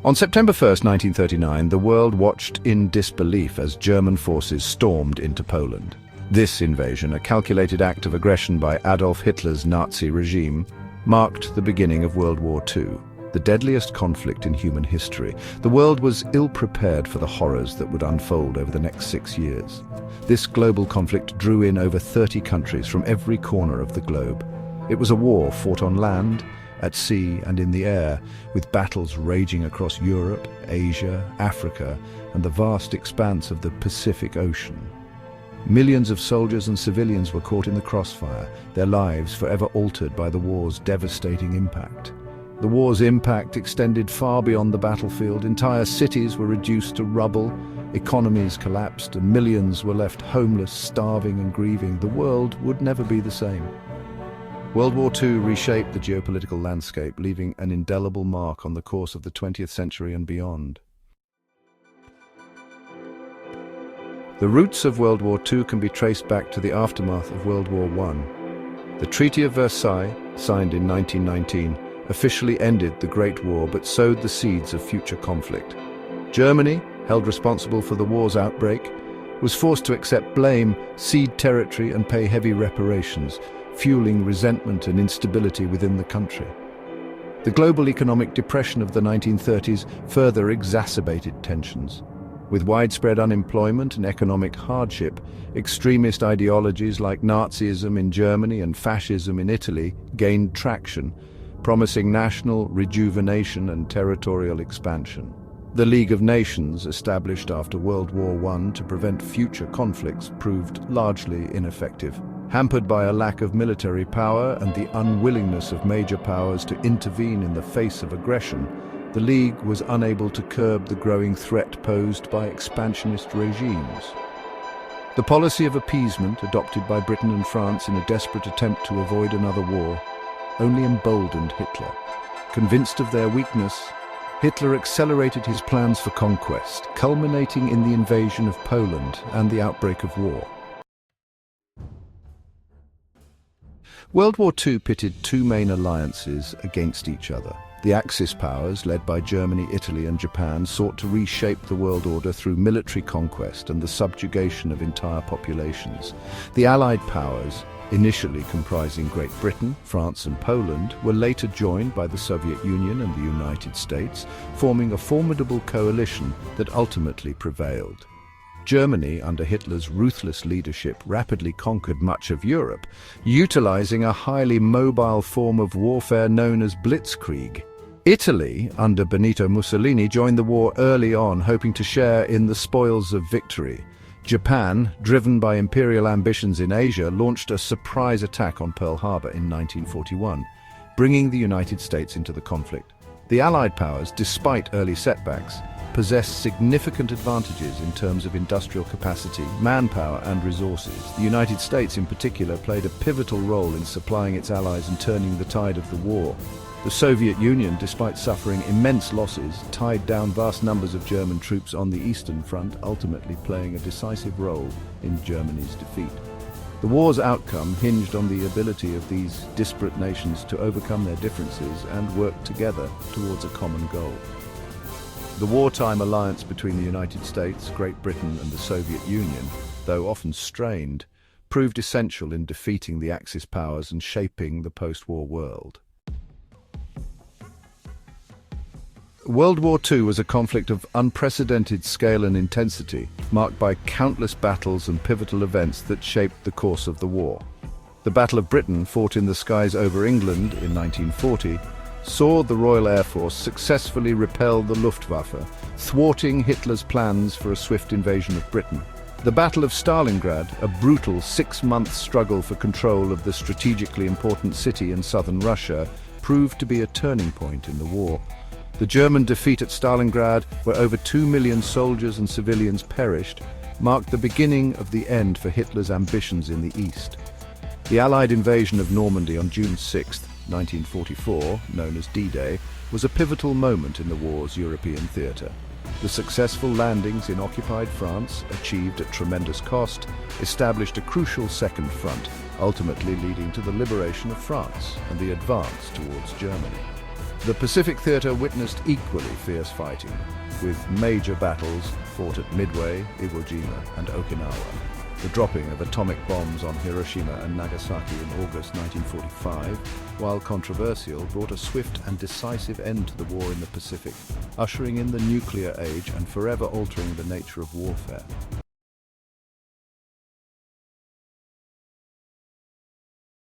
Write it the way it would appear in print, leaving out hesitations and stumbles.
On September 1st, 1939, the world watched in disbelief as German forces stormed into Poland. This invasion, a calculated act of aggression by Adolf Hitler's Nazi regime, marked the beginning of World War II, the deadliest conflict in human history. The world was ill-prepared for the horrors that would unfold over the next 6 years. This global conflict drew in over 30 countries from every corner of the globe. It was a war fought on land, at sea and in the air, with battles raging across Europe, Asia, Africa, and the vast expanse of the Pacific Ocean. Millions of soldiers and civilians were caught in the crossfire, their lives forever altered by the war's devastating impact. The war's impact extended far beyond the battlefield. Entire cities were reduced to rubble, economies collapsed, and millions were left homeless, starving and grieving. The world would never be the same. World War II reshaped the geopolitical landscape, leaving an indelible mark on the course of the 20th century and beyond. The roots of World War II can be traced back to the aftermath of World War I. The Treaty of Versailles, signed in 1919, officially ended the Great War but sowed the seeds of future conflict. Germany, held responsible for the war's outbreak, was forced to accept blame, cede territory and pay heavy reparations, fueling resentment and instability within the country. The global economic depression of the 1930s further exacerbated tensions. With widespread unemployment and economic hardship, extremist ideologies like Nazism in Germany and fascism in Italy gained traction, promising national rejuvenation and territorial expansion. The League of Nations, established after World War I to prevent future conflicts, proved largely ineffective. Hampered by a lack of military power and the unwillingness of major powers to intervene in the face of aggression, the League was unable to curb the growing threat posed by expansionist regimes. The policy of appeasement adopted by Britain and France in a desperate attempt to avoid another war only emboldened Hitler. Convinced of their weakness, Hitler accelerated his plans for conquest, culminating in the invasion of Poland and the outbreak of war. World War II pitted two main alliances against each other. The Axis powers, led by Germany, Italy and Japan, sought to reshape the world order through military conquest and the subjugation of entire populations. The Allied powers, initially comprising Great Britain, France and Poland, were later joined by the Soviet Union and the United States, forming a formidable coalition that ultimately prevailed. Germany, under Hitler's ruthless leadership, rapidly conquered much of Europe, utilizing a highly mobile form of warfare known as blitzkrieg. Italy, under Benito Mussolini, joined the war early on, hoping to share in the spoils of victory. Japan, driven by imperial ambitions in Asia, launched a surprise attack on Pearl Harbor in 1941, bringing the United States into the conflict. The Allied powers, despite early setbacks, possessed significant advantages in terms of industrial capacity, manpower and resources. The United States in particular played a pivotal role in supplying its allies and turning the tide of the war. The Soviet Union, despite suffering immense losses, tied down vast numbers of German troops on the Eastern Front, ultimately playing a decisive role in Germany's defeat. The war's outcome hinged on the ability of these disparate nations to overcome their differences and work together towards a common goal. The wartime alliance between the United States, Great Britain and the Soviet Union, though often strained, proved essential in defeating the Axis powers and shaping the post-war world. World War II was a conflict of unprecedented scale and intensity, marked by countless battles and pivotal events that shaped the course of the war. The Battle of Britain, fought in the skies over England in 1940, saw the Royal Air Force successfully repel the Luftwaffe, thwarting Hitler's plans for a swift invasion of Britain. The Battle of Stalingrad, a brutal 6-month struggle for control of the strategically important city in southern Russia, proved to be a turning point in the war. The German defeat at Stalingrad, where over 2 million soldiers and civilians perished, marked the beginning of the end for Hitler's ambitions in the East. The Allied invasion of Normandy on June 6, 1944, known as D-Day, was a pivotal moment in the war's European theatre. The successful landings in occupied France, achieved at tremendous cost, established a crucial second front, ultimately leading to the liberation of France and the advance towards Germany. The Pacific Theater witnessed equally fierce fighting, with major battles fought at Midway, Iwo Jima, and Okinawa. The dropping of atomic bombs on Hiroshima and Nagasaki in August 1945, while controversial, brought a swift and decisive end to the war in the Pacific, ushering in the nuclear age and forever altering the nature of warfare.